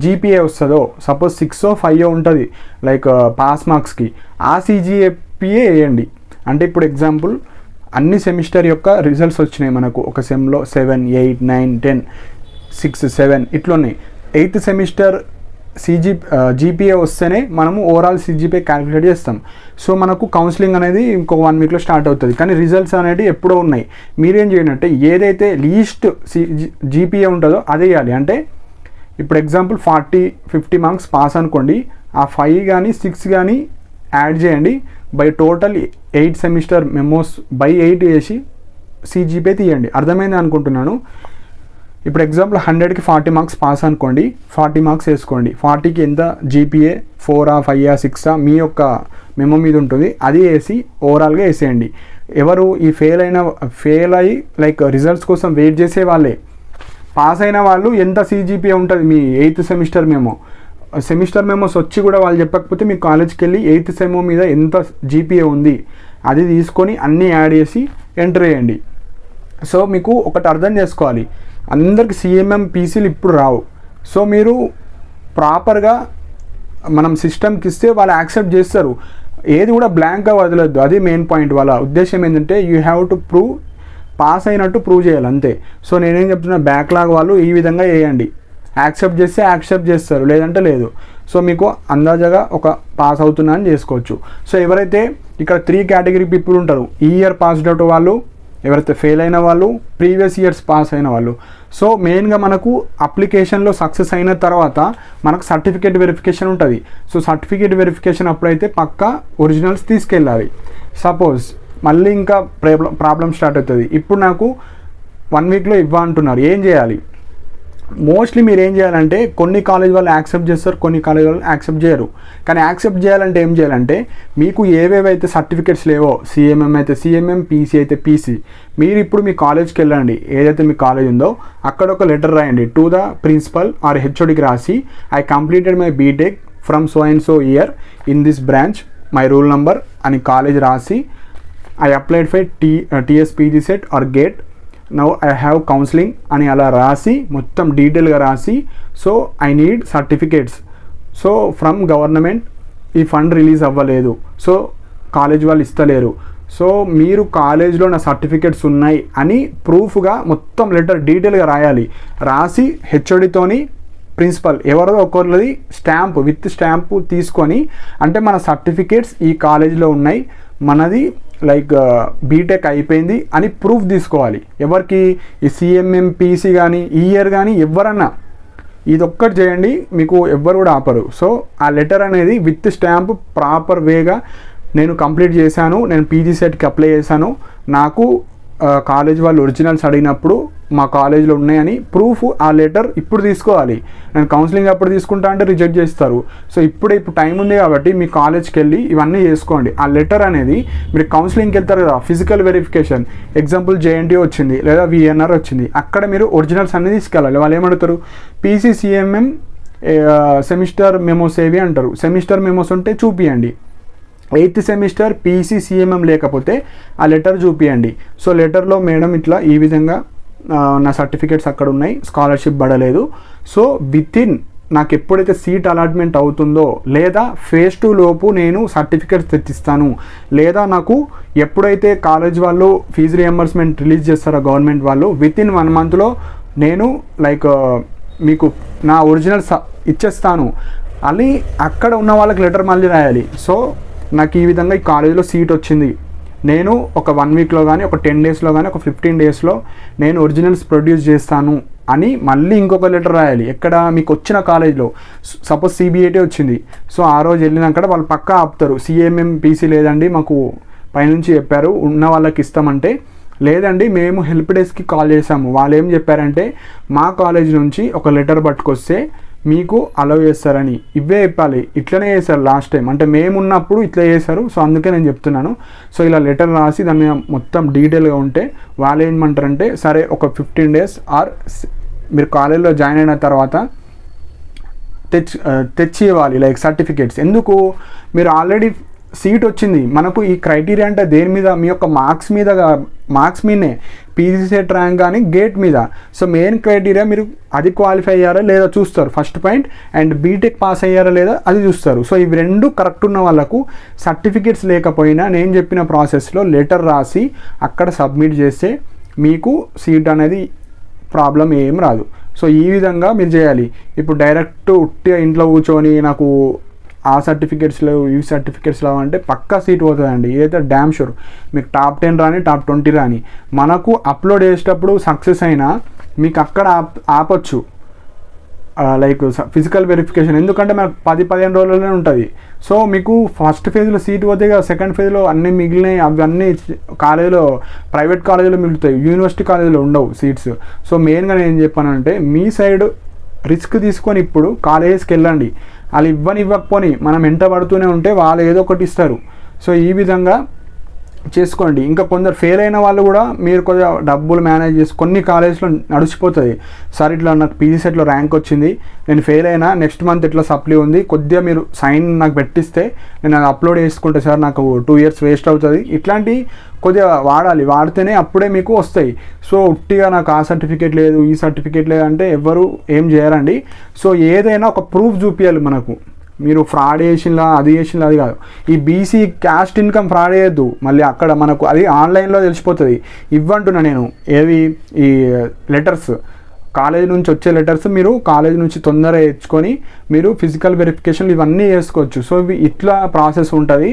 GPA వస్తుందో, సపోజ్ 6 or 5 ఉంటుంది లైక్ పాస్ మార్క్స్కి, ఆ CGPA వేయండి. అంటే ఇప్పుడు ఎగ్జాంపుల్ అన్ని సెమిస్టర్ యొక్క రిజల్ట్స్ వచ్చినాయి మనకు. ఒక సెమ్లో 7, 8, 9, 10, 6, 7 ఇట్లా ఉన్నాయి. 8th సెమిస్టర్ GPA వస్తేనే మనము ఓవరాల్ CGPA క్యాలిక్యులేట్ చేస్తాం. సో మనకు కౌన్సిలింగ్ అనేది ఇంకో 1 వీక్లో స్టార్ట్ అవుతుంది, కానీ రిజల్ట్స్ అనేవి ఎప్పుడో ఉన్నాయి. మీరేం చేయండి అంటే ఏదైతే లీస్ట్ GPA ఉంటుందో అదే వేయాలి. అంటే ఇప్పుడు ఎగ్జాంపుల్ 40-50 మార్క్స్ పాస్ అనుకోండి, ఆ 5 కానీ 6 కానీ యాడ్ చేయండి, by total 8 semester memos by 8 వేసి CGPA తీయండి. అర్థమైంది అనుకుంటున్నాను. ఇప్పుడు ఎగ్జాంపుల్ 100కి 40 మార్క్స్ పాస్ అనుకోండి, 40 మార్క్స్ వేసుకోండి. 40కి ఎంత GPA 4, 5, 6 మీ యొక్క మెమో మీద ఉంటుంది, అది వేసి ఓవరాల్గా వేసేయండి. ఎవరు ఈ ఫెయిల్ అయ్యి లైక్ రిజల్ట్స్ కోసం వెయిట్ చేసే వాళ్ళే. పాస్ అయిన వాళ్ళు ఎంత CGPA ఉంటుంది మీ 8th సెమిస్టర్ సెమిస్టర్ మెమోస్ వచ్చి కూడా వాళ్ళు చెప్పకపోతే మీ కాలేజ్కి వెళ్ళి 8th సెమో మీద ఎంత GPA ఉంది అది తీసుకొని అన్నీ యాడ్ చేసి ఎంటర్ చేయండి. సో మీకు ఒకటి అర్థం చేసుకోవాలి, అందరికి CMMPCలు ఇప్పుడు రావు. సో మీరు ప్రాపర్గా మనం సిస్టమ్కి ఇస్తే వాళ్ళు యాక్సెప్ట్ చేస్తారు. ఏది కూడా బ్లాంక్గా వదలొద్దు, అది మెయిన్ పాయింట్. వాళ్ళ ఉద్దేశం ఏంటంటే you have to prove, pass అయినట్టు ప్రూవ్ చేయాలి అంతే. సో నేనేం చెప్తున్నా, బ్యాక్లాగ్ వాళ్ళు ఈ విధంగా వేయండి. యాక్సెప్ట్ చేస్తే యాక్సెప్ట్ చేస్తారు, లేదంటే లేదు. సో మీకు అందాజగా ఒక పాస్ అవుతున్నా అని చేసుకోవచ్చు. సో ఎవరైతే ఇక్కడ 3 కేటగిరీ పీపుల్ ఉంటారు, ఈ ఇయర్ పాస్డ్ అవుట్ వాళ్ళు, ఎవరైతే ఫెయిల్ అయిన వాళ్ళు, ప్రీవియస్ ఇయర్స్ పాస్ అయిన వాళ్ళు. సో మెయిన్గా మనకు అప్లికేషన్లో సక్సెస్ అయిన తర్వాత మనకు సర్టిఫికేట్ వెరిఫికేషన్ ఉంటుంది. సో సర్టిఫికేట్ వెరిఫికేషన్ అప్పుడైతే పక్కా ఒరిజినల్స్ తీసుకెళ్ళాలి. సపోజ్ మళ్ళీ ఇంకా ప్రాబ్లం స్టార్ట్ అవుతుంది. ఇప్పుడు నాకు 1 వీక్లో ఇవ్వంటున్నారు, ఏం చేయాలి? మోస్ట్లీ మీరు ఏం చేయాలంటే, కొన్ని కాలేజ్ వాళ్ళు యాక్సెప్ట్ చేస్తారు, కొన్ని కాలేజ్ వాళ్ళు యాక్సెప్ట్ చేయరు. కానీ యాక్సెప్ట్ చేయాలంటే ఏం చేయాలంటే, మీకు ఏవేవైతే సర్టిఫికేట్స్ లేవో, CMM అయితే CMM, PC అయితే PC, మీరు ఇప్పుడు మీ కాలేజ్కి వెళ్ళండి, ఏదైతే మీ కాలేజ్ ఉందో అక్కడ ఒక లెటర్ రాయండి టు ద ప్రిన్సిపల్ ఆర్ HODకి రాసి, I completed my BTech from so and so year in this branch, my roll number అని కాలేజ్ రాసి, I applied for TSPG CET or GATE, now I have counselling అని అలా రాసి మొత్తం డీటెయిల్గా రాసి, so I need certificates, so from government ఈ fund release అవ్వలేదు, సో కాలేజ్ వాళ్ళు ఇస్తలేరు, సో మీరు కాలేజ్లో నా సర్టిఫికేట్స్ ఉన్నాయి అని ప్రూఫ్గా మొత్తం లెటర్ డీటెయిల్గా రాయాలి. రాసి HODతోని ప్రిన్సిపల్ ఎవరో ఒకరిది స్టాంప్ విత్ స్టాంపు తీసుకొని, అంటే మన సర్టిఫికేట్స్ ఈ కాలేజ్లో ఉన్నాయి, మనది లైక్ బీటెక్ అయిపోయింది అని ప్రూఫ్ తీసుకోవాలి. ఎవరికి? ఈ CMMPC కానీ ఈ ఇయర్ కానీ ఎవరన్నా ఇది ఒక్కటి చేయండి, మీకు ఎవ్వరు కూడా ఆపరు. సో ఆ లెటర్ అనేది విత్ స్టాంప్ ప్రాపర్ వేగా నేను కంప్లీట్ చేశాను, నేను PG సెట్కి అప్లై చేశాను, నాకు కాలేజ్ వాళ్ళు ఒరిజినల్స్ అడిగినప్పుడు మా కాలేజ్లో ఉన్నాయని ప్రూఫ్ ఆ లెటర్ ఇప్పుడు తీసుకోవాలి. నేను కౌన్సిలింగ్ అప్పుడు తీసుకుంటా అంటే రిజెక్ట్ చేస్తారు. సో ఇప్పుడు టైం ఉంది కాబట్టి మీ కాలేజ్కి వెళ్ళి ఇవన్నీ చేసుకోండి. ఆ లెటర్ అనేది మీరు కౌన్సిలింగ్కి వెళ్తారు కదా, ఫిజికల్ వెరిఫికేషన్, ఎగ్జాంపుల్ JNTU వచ్చింది లేదా VNR వచ్చింది, అక్కడ మీరు ఒరిజినల్స్ అన్నీ తీసుకెళ్ళాలి. వాళ్ళు ఏమడుగుతారు? PC CMM సెమిస్టర్ మెమోస్ ఏవి అంటారు. సెమిస్టర్ మెమోస్ ఉంటే చూపియండి. 8th సెమిస్టర్ PC CMM లేకపోతే ఆ లెటర్ చూపియండి. సో లెటర్లో మేడం ఇట్లా ఈ విధంగా నా సర్టిఫికేట్స్ అక్కడ ఉన్నాయి, స్కాలర్షిప్ పడలేదు, సో వితిన్ నాకు ఎప్పుడైతే సీట్ అలాట్మెంట్ అవుతుందో లేదా phase 2 లోపు నేను సర్టిఫికేట్స్ తెచ్చిస్తాను, లేదా నాకు ఎప్పుడైతే కాలేజ్ వాళ్ళు ఫీజు రియంబర్స్మెంట్ రిలీజ్ చేస్తారో గవర్నమెంట్ వాళ్ళు, వితిన్ 1 మంత్లో నేను లైక్ మీకు నా ఒరిజినల్స్ ఇచ్చేస్తాను అని అక్కడ ఉన్న వాళ్ళకి లెటర్ మళ్ళీ రాయాలి. సో నాకు ఈ విధంగా ఈ కాలేజీలో సీట్ వచ్చింది, నేను ఒక 1 వీక్లో కానీ ఒక 10 డేస్లో కానీ ఒక 15 డేస్లో నేను ఒరిజినల్స్ ప్రొడ్యూస్ చేస్తాను అని మళ్ళీ ఇంకొక లెటర్ రాయాలి. ఎక్కడ మీకు వచ్చిన కాలేజ్లో సపోజ్ CBAT వచ్చింది, సో ఆ రోజు వెళ్ళినాక వాళ్ళు పక్కా ఆపుతారు, CMMPC లేదండి మాకు పైనుంచి చెప్పారు ఉన్న వాళ్ళకి ఇస్తామంటే, లేదండి మేము హెల్ప్ డెస్క్కి కాల్ చేసాము, వాళ్ళు ఏం చెప్పారంటే మా కాలేజ్ నుంచి ఒక లెటర్ పట్టుకొస్తే మీకు అలౌ చేస్తారని. ఇవే చెప్పాలి. ఇట్లనే చేశారు లాస్ట్ టైం, అంటే మేమున్నప్పుడు ఇట్లా చేశారు. సో అందుకే నేను చెప్తున్నాను. సో ఇలా లెటర్ రాసి దాని మీద మొత్తం డీటెయిల్గా ఉంటే వాళ్ళు ఏమంటారంటే సరే ఒక 15 days ఆర్ మీరు కాలేజ్లో జాయిన్ అయిన తర్వాత తెచ్చి ఇవ్వాలి లైక్ సర్టిఫికేట్స్. ఎందుకు, మీరు ఆల్రెడీ సీట్ వచ్చింది. మనకు ఈ క్రైటీరియా అంటే దేని మీద, మీ యొక్క మార్క్స్ మీదనే, PG సెట్ ర్యాంక్ కానీ గేట్ మీద. సో మెయిన్ క్రైటీరియా మీరు అది క్వాలిఫై అయ్యారా లేదా చూస్తారు first point, and BTech pass అయ్యారా లేదా అది చూస్తారు. సో ఇవి రెండు కరెక్ట్ ఉన్న వాళ్ళకు సర్టిఫికేట్స్ లేకపోయినా నేను చెప్పిన ప్రాసెస్లో లెటర్ రాసి అక్కడ సబ్మిట్ చేస్తే మీకు సీట్ అనేది ప్రాబ్లం ఏం రాదు. సో ఈ విధంగా మీరు చేయాలి. ఇప్పుడు డైరెక్ట్ ఉట్టిగా ఇంట్లో కూర్చొని నాకు ఆ సర్టిఫికేట్స్ లేవు ఈ సర్టిఫికేట్స్ లేవు అంటే పక్కా సీట్ పోతుందండి. ఇదైతే డ్యామ్ షూర్. మీకు top 10 రాని top 20 రాని మనకు అప్లోడ్ చేసేటప్పుడు సక్సెస్ అయినా మీకు అక్కడ ఆపొచ్చు లైక్ ఫిజికల్ వెరిఫికేషన్. ఎందుకంటే మనకు 10-15 రోజులనే ఉంటుంది. సో మీకు ఫస్ట్ ఫేజ్లో సీట్ పోతే సెకండ్ ఫేజ్లో అన్నీ మిగిలినాయి. అవన్నీ కాలేజీలో ప్రైవేట్ కాలేజీలో మిగులుతాయి, యూనివర్సిటీ కాలేజీలో ఉండవు సీట్స్. సో మెయిన్గా నేను ఏం చెప్పానంటే మీ సైడ్ రిస్క్ తీసుకొని ఇప్పుడు కాలేజెస్కి వెళ్ళండి. వాళ్ళు ఇవ్వకపోని మనం ఎంట పడుతూనే ఉంటే వాళ్ళు ఏదో ఒకటి ఇస్తారు. సో ఈ విధంగా చేసుకోండి. ఇంకా కొందరు ఫెయిల్ అయిన వాళ్ళు కూడా మీరు కొద్దిగా డబ్బులు మేనేజ్ చేసి కొన్ని కాలేజ్లో నడిచిపోతుంది. సార్ ఇట్లా నాకు PG సెట్లో ర్యాంక్ వచ్చింది, నేను ఫెయిల్ అయినా, నెక్స్ట్ మంత్ ఇట్లా సప్లీ ఉంది, కొద్దిగా మీరు సైన్ నాకు పెట్టిస్తే నేను అది అప్లోడ్ చేసుకుంటే సార్ నాకు 2 years వేస్ట్ అవుతుంది. ఇట్లాంటి కొద్దిగా వాడితేనే అప్పుడే మీకు వస్తాయి. సో ఉట్టిగా నాకు ఆ సర్టిఫికేట్ లేదు ఈ సర్టిఫికేట్ లేదు అంటే ఎవ్వరు ఏం చేయరండి. సో ఏదైనా ఒక ప్రూఫ్ చూపించాలి మనకు. మీరు ఫ్రాడ్ చేసినలా అది అది కాదు. ఈ BC క్యాస్ట్ ఇన్కమ్ ఫ్రాడ్ చేయొద్దు. మళ్ళీ అక్కడ మనకు అది ఆన్లైన్లో తెలిసిపోతుంది. ఇవ్వంటున్నా నేను ఏవి ఈ లెటర్స్ కాలేజ్ నుంచి వచ్చే లెటర్స్ మీరు కాలేజ్ నుంచి తొందరగా తెచ్చుకొని మీరు ఫిజికల్ వెరిఫికేషన్ ఇవన్నీ చేసుకోవచ్చు. సో ఇవి ఇట్లా ప్రాసెస్ ఉంటుంది.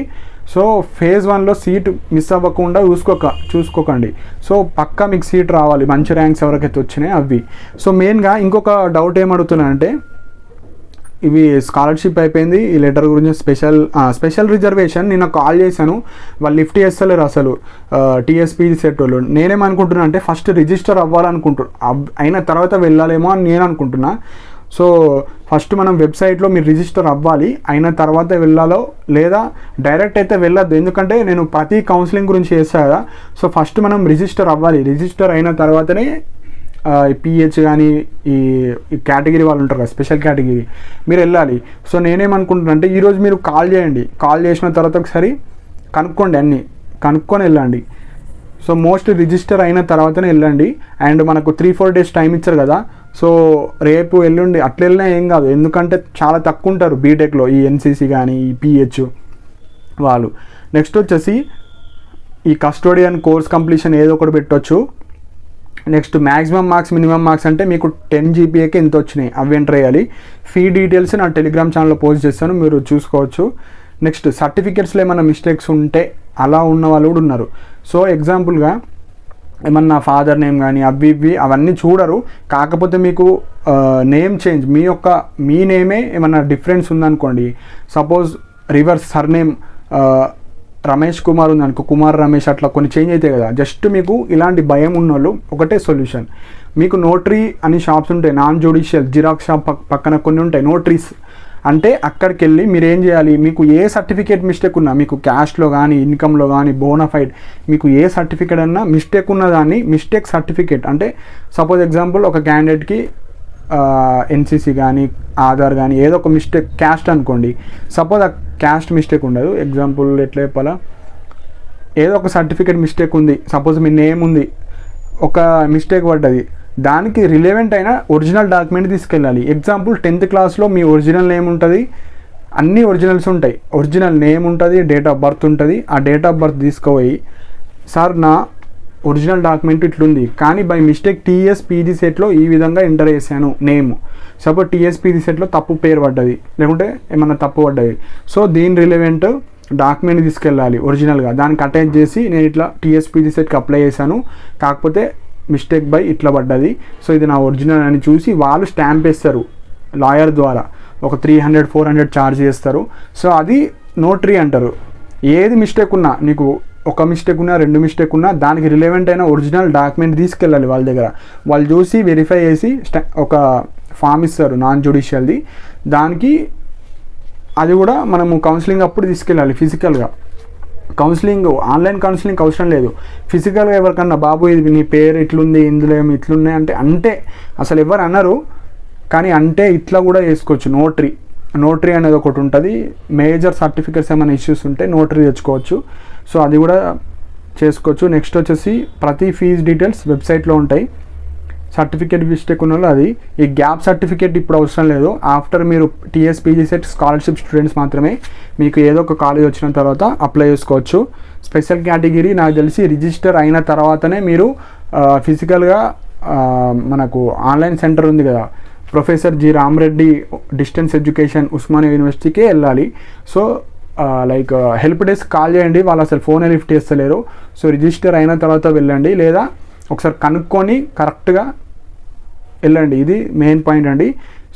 సో phase 1లో సీట్ మిస్ అవ్వకుండా చూసుకోకండి. సో పక్కా మీకు సీట్ రావాలి, మంచి ర్యాంక్స్ ఎవరికైతే వచ్చినాయి అవి. సో మెయిన్గా ఇంకొక డౌట్ ఏమడుగుతున్నానంటే ఇవి స్కాలర్షిప్ అయిపోయింది, ఈ లెటర్ గురించి స్పెషల్ రిజర్వేషన్ నిన్న కాల్ చేశాను, వాళ్ళు లిఫ్ట్ చేస్తలేరు అసలు TSPG సెట్ వాళ్ళు. నేనేమనుకుంటున్నా అంటే ఫస్ట్ రిజిస్టర్ అయిన తర్వాత వెళ్ళాలేమో అని నేను అనుకుంటున్నా. సో ఫస్ట్ మనం వెబ్సైట్లో మీరు రిజిస్టర్ అవ్వాలి, అయిన తర్వాత వెళ్ళాలో లేదా డైరెక్ట్ అయితే వెళ్ళొద్దు. ఎందుకంటే నేను ప్రతి కౌన్సిలింగ్ గురించి చేస్తాను కదా. సో ఫస్ట్ మనం రిజిస్టర్ అవ్వాలి. రిజిస్టర్ అయిన తర్వాతనే PH కానీ ఈ కేటగిరీ వాళ్ళు ఉంటారు కదా, స్పెషల్ కేటగిరీ, మీరు వెళ్ళాలి. సో నేనేమనుకుంటున్నా అంటే ఈరోజు మీరు కాల్ చేయండి, కాల్ చేసిన తర్వాత ఒకసారి కనుక్కొని వెళ్ళండి. సో మోస్ట్లీ రిజిస్టర్ అయిన తర్వాతనే వెళ్ళండి. అండ్ మనకు 3-4 days టైం ఇచ్చారు కదా. సో రేపు ఎల్లుండి అట్లా వెళ్ళినా ఏం కాదు, ఎందుకంటే చాలా తక్కువ ఉంటారు బీటెక్లో ఈ NCC కానీ ఈ PH వాళ్ళు. నెక్స్ట్ వచ్చేసి ఈ కస్టోడియన్ కోర్స్ కంప్లీషన్ ఏదో ఒకటి పెట్టవచ్చు. Next maximum marks minimum marks అంటే మీకు 10 GPAకి ఎంత వచ్చినాయి అవి ఎంటర్ చేయాలి. ఫీ డీటెయిల్స్ నా టెలిగ్రామ్ ఛానల్లో పోస్ట్ చేస్తాను, మీరు చూసుకోవచ్చు. నెక్స్ట్ సర్టిఫికేట్స్లో ఏమైనా మిస్టేక్స్ ఉంటే అలా ఉన్న వాళ్ళు కూడా ఉన్నారు. సో ఎగ్జాంపుల్గా ఏమన్నా ఫాదర్ నేమ్ కానీ అవన్నీ చూడరు. కాకపోతే మీకు నేమ్ చేంజ్ మీ నేమే ఏమన్నా డిఫరెన్స్ ఉందనుకోండి, suppose reverse surname Ramesh Kumar ఉందనుకో, కుమార్ రమేష్ అట్లా కొన్ని చేంజ్ అవుతాయి కదా. జస్ట్ మీకు ఇలాంటి భయం ఉన్న వాళ్ళు ఒకటే సొల్యూషన్, మీకు నోటరీ అని షాప్స్ ఉంటాయి, నాన్ జ్యుడిషియల్ జిరాక్స్ షాప్ పక్కన కొన్ని ఉంటాయి నోటరీస్. అంటే అక్కడికి వెళ్ళి మీరు ఏం చేయాలి, మీకు ఏ సర్టిఫికేట్ మిస్టేక్ ఉన్నా, మీకు క్యాష్లో కానీ ఇన్కమ్లో కానీ బోనాఫైడ్ మీకు ఏ సర్టిఫికేట్ అన్నా మిస్టేక్ ఉన్నదాన్ని మిస్టేక్ సర్టిఫికేట్ అంటే సపోజ్ ఎగ్జాంపుల్ ఒక క్యాండిడేట్కి NCC కానీ ఆధార్ కానీ ఏదో ఒక మిస్టేక్, క్యాస్ట్ అనుకోండి, సపోజ్ ఆ క్యాస్ట్ మిస్టేక్ ఉండదు, ఎగ్జాంపుల్ ఎట్లా చెప్పాలా, ఏదో ఒక సర్టిఫికేట్ మిస్టేక్ ఉంది, సపోజ్ మీ నేమ్ ఉంది, ఒక మిస్టేక్ పడ్డది, దానికి రిలేవెంట్ అయిన ఒరిజినల్ డాక్యుమెంట్ తీసుకెళ్ళాలి. ఎగ్జాంపుల్ 10th క్లాస్లో మీ ఒరిజినల్ నేమ్ ఉంటుంది, అన్నీ ఒరిజినల్స్ ఉంటాయి, ఒరిజినల్ నేమ్ ఉంటుంది, డేట్ ఆఫ్ బర్త్ ఉంటుంది. ఆ డేట్ ఆఫ్ బర్త్ తీసుకుపోయి సార్ నా ఒరిజినల్ డాక్యుమెంట్ ఇట్లుంది కానీ బై మిస్టేక్ TSPG సెట్లో ఈ విధంగా ఎంటర్ చేశాను నేమ్, సపోజ్ TSPG సెట్లో తప్పు పేరు పడ్డది లేకుంటే ఏమన్నా తప్పు పడ్డది. సో దీని రిలవెంట్ డాక్యుమెంట్ తీసుకెళ్ళాలి ఒరిజినల్గా, దానికి అటాచ్ చేసి నేను ఇట్లా TSPG సెట్కి అప్లై చేశాను, కాకపోతే మిస్టేక్ బై ఇట్లా పడ్డది, సో ఇది నా ఒరిజినల్ అని చూసి వాళ్ళు స్టాంప్ వేస్తారు లాయర్ ద్వారా, ఒక 300-400 ఛార్జ్ చేస్తారు. సో అది నోటరీ అంటారు. ఏది మిస్టేక్ ఉన్నా, నీకు ఒక మిస్టేక్ ఉన్నా 2 మిస్టేక్ ఉన్నా దానికి రిలవెంట్ అయిన ఒరిజినల్ డాక్యుమెంట్ తీసుకెళ్ళాలి వాళ్ళ దగ్గర. వాళ్ళు చూసి వెరిఫై చేసి ఒక ఫామ్ ఇస్తారు నాన్ జ్యుడిషియల్ది, దానికి అది కూడా మనము కౌన్సిలింగ్ అప్పుడు తీసుకెళ్ళాలి ఫిజికల్గా. కౌన్సిలింగ్ ఆన్లైన్ కౌన్సిలింగ్ అవసరం లేదు, ఫిజికల్గా ఎవరికన్నా బాబు ఇది నీ పేరు ఇట్లుంది, ఇందులో ఏమి ఇట్లున్నాయి అంటే అసలు ఎవరు అన్నారు, కానీ అంటే ఇట్లా కూడా చేసుకోవచ్చు. నోటరీ అనేది ఒకటి ఉంటుంది. మేజర్ సర్టిఫికేట్స్ ఏమైనా ఇష్యూస్ ఉంటే నోటరీ తెచ్చుకోవచ్చు, సో అది కూడా చేసుకోవచ్చు. నెక్స్ట్ వచ్చేసి ప్రతి ఫీజ్ డీటెయిల్స్ వెబ్సైట్లో ఉంటాయి. సర్టిఫికేట్ మిస్టేక్ ఉన్న వాళ్ళు అది, ఈ గ్యాప్ సర్టిఫికేట్ ఇప్పుడు అవసరం లేదు. ఆఫ్టర్ మీరు టీఎస్పీజీ సెట్ స్కాలర్షిప్ స్టూడెంట్స్ మాత్రమే మీకు ఏదో ఒక కాలేజ్ వచ్చిన తర్వాత అప్లై చేసుకోవచ్చు. స్పెషల్ కేటగిరీ నాకు తెలిసి రిజిస్టర్ అయిన తర్వాతనే మీరు ఫిజికల్గా మనకు ఆన్లైన్ సెంటర్ ఉంది కదా, professor G Ramareddy distance education Osmania యూనివర్సిటీకే వెళ్ళాలి. So like help desk call చేయండి, వాళ్ళు అసలు ఫోనే లిఫ్ట్ చేస్తలేరు. సో రిజిస్టర్ అయిన తర్వాత వెళ్ళండి, లేదా ఒకసారి కనుక్కొని కరెక్ట్గా వెళ్ళండి. ఇది మెయిన్ పాయింట్ అండి.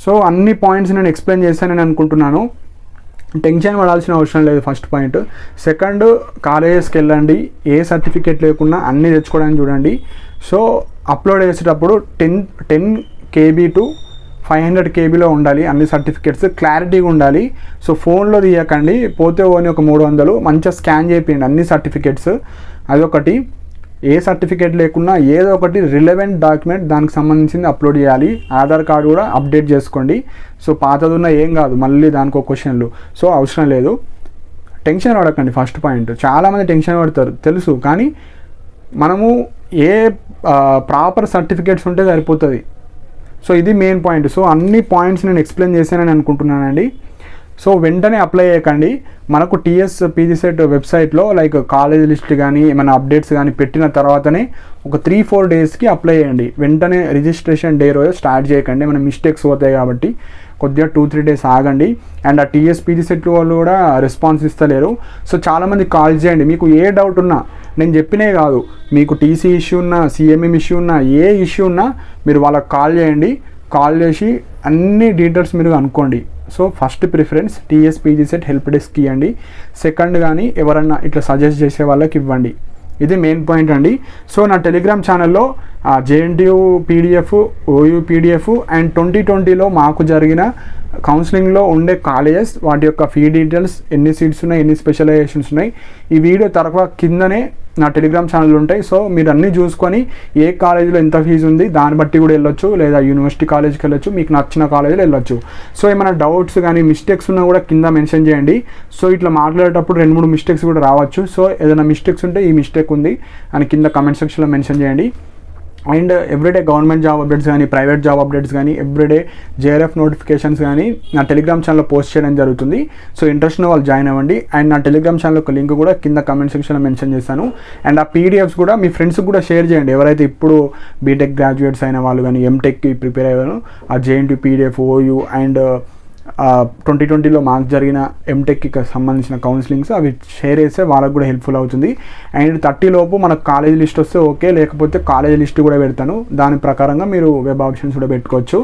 సో అన్ని పాయింట్స్ నేను ఎక్స్ప్లెయిన్ చేశానని అనుకుంటున్నాను, టెన్షన్ పడాల్సిన అవసరం లేదు. First point. సెకండ్, కాలేజెస్కి వెళ్ళండి, ఏ సర్టిఫికేట్ లేకుండా అన్నీ తెచ్చుకోవడానికి చూడండి. సో అప్లోడ్ చేసేటప్పుడు 10 KB to 500 KBలో ఉండాలి అన్ని సర్టిఫికేట్స్, క్లారిటీగా ఉండాలి. సో ఫోన్లో తీయకండి, పోతే ఓని ఒక 300 మంచిగా స్కాన్ చేయండి అన్ని సర్టిఫికేట్స్. అదొకటి. ఏ సర్టిఫికేట్ లేకున్నా ఏదో ఒకటి రిలవెంట్ డాక్యుమెంట్ దానికి సంబంధించింది అప్లోడ్ చేయాలి. ఆధార్ కార్డు కూడా అప్డేట్ చేసుకోండి. సో పాతదున్న ఏం కాదు, మళ్ళీ దానికి ఒక క్వశ్చన్లు, సో అవసరం లేదు. టెన్షన్ పడకండి. ఫస్ట్ పాయింట్, చాలామంది టెన్షన్ పడతారు తెలుసు, కానీ మనము ఏ ప్రాపర్ సర్టిఫికేట్స్ ఉంటే సరిపోతుంది. సో ఇది మెయిన్ పాయింట్. సో అన్ని పాయింట్స్ నేను ఎక్స్ప్లెయిన్ చేశానని అనుకుంటున్నానండి. సో వెంటనే అప్లై చేయకండి. మనకు టీఎస్పీజీ సెట్ వెబ్సైట్లో లైక్ కాలేజ్ లిస్ట్ కానీ ఏమైనా అప్డేట్స్ కానీ పెట్టిన తర్వాతనే ఒక 3-4 డేస్కి అప్లై చేయండి. వెంటనే రిజిస్ట్రేషన్ డే రోజు స్టార్ట్ చేయకండి, మన మిస్టేక్స్ పోతాయి కాబట్టి కొద్దిగా 2-3 డేస్ ఆగండి. అండ్ ఆ టీఎస్పీజీ సెట్ వాళ్ళు కూడా రెస్పాన్స్ ఇస్తలేరు. సో చాలామంది కాల్ చేయండి, మీకు ఏ డౌట్ ఉన్నా, నేను చెప్పినే కాదు, మీకు టీసీ ఇష్యూ ఉన్నా, సిఎంఎం ఇష్యూ ఉన్నా, ఏ ఇష్యూ ఉన్నా మీరు వాళ్ళకి కాల్ చేయండి. కాల్ చేసి అన్ని డీటెయిల్స్ మీరు అనుకోండి. So first preference TSPG CET help desk ఇవ్వండి. సెకండ్ కానీ ఎవరన్నా ఇట్లా సజెస్ట్ చేసే వాళ్ళకి ఇవ్వండి. ఇది మెయిన్ పాయింట్ అండి. సో నా టెలిగ్రామ్ ఛానల్లో JNTU PDF, OU PDF and 2020లో మాకు జరిగిన కౌన్సిలింగ్లో ఉండే కాలేజెస్, వాటి యొక్క ఫీ డీటెయిల్స్, ఎన్ని సీట్స్ ఉన్నాయి, ఎన్ని స్పెషలైజేషన్స్ ఉన్నాయి, ఈ వీడియో తర్వాత కిందనే నా టెలిగ్రామ్ ఛానల్ ఉంటాయి. సో మీరు అన్నీ చూసుకొని ఏ కాలేజీలో ఎంత ఫీజు ఉంది దాన్ని బట్టి కూడా వెళ్ళొచ్చు, లేదా యూనివర్సిటీ కాలేజ్కి వెళ్ళొచ్చు, మీకు నచ్చిన కాలేజీలో వెళ్ళొచ్చు. సో ఏమైనా డౌట్స్ కానీ మిస్టేక్స్ ఉన్నా కూడా కింద మెన్షన్ చేయండి. సో ఇట్లా మాట్లాడేటప్పుడు 2-3 మిస్టేక్స్ కూడా రావచ్చు. సో ఏదైనా మిస్టేక్స్ ఉంటే ఈ మిస్టేక్ ఉంది అని కింద కమెంట్ సెక్షన్లో మెన్షన్ చేయండి. And everyday government job updates కానీ, ప్రైవేట్ జాబ్ అప్డేట్స్ కానీ, ఎవ్రీడే జేఆర్ఎఫ్ నోటిఫికేషన్స్ కానీ నా టెలిగ్రామ్ ఛానల్లో పోస్ట్ చేయడం జరుగుతుంది. సో ఇంట్రెస్ట్ ఉన్న వాళ్ళు జాయిన్ అవ్వండి. అండ్ నా టెలిగ్రామ్ ఛానల్ ఒక లింక్ కూడా కింద కమెంట్ సెక్షన్లో మెన్షన్ చేశాను. అండ్ ఆ పీడిఎఫ్స్ కూడా మీ ఫ్రెండ్స్కి కూడా షేర్ చేయండి. ఎవరైతే ఇప్పుడు బీటెక్ గ్రాడ్యుయేట్స్ అయిన వాళ్ళు కానీ, ఎంటెక్కి ప్రిపేర్ అయ్యారు, ఆ జేఎన్టీయూ పీడిఎఫ్, ఓయూ అండ్ 2020లో మాకు జరిగిన ఎంటెక్కి సంబంధించిన కౌన్సిలింగ్స్ అవి షేర్ చేస్తే వాళ్ళకు కూడా హెల్ప్ఫుల్ అవుతుంది. అండ్ 30 లోపు మనకు కాలేజ్ లిస్ట్ వస్తే ఓకే, లేకపోతే కాలేజ్ లిస్ట్ కూడా పెడతాను, దాని ప్రకారంగా మీరు వెబ్ ఆప్షన్స్ కూడా పెట్టుకోవచ్చు.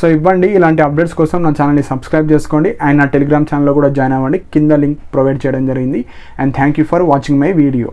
సో ఇవ్వండి. ఇలాంటి అప్డేట్స్ కోసం నా ఛానల్ని సబ్స్క్రైబ్ చేసుకోండి. అండ్ నా టెలిగ్రామ్ ఛానల్లో కూడా జాయిన్ అవ్వండి, కింద లింక్ ప్రొవైడ్ చేయడం జరిగింది. And thank you for watching my video.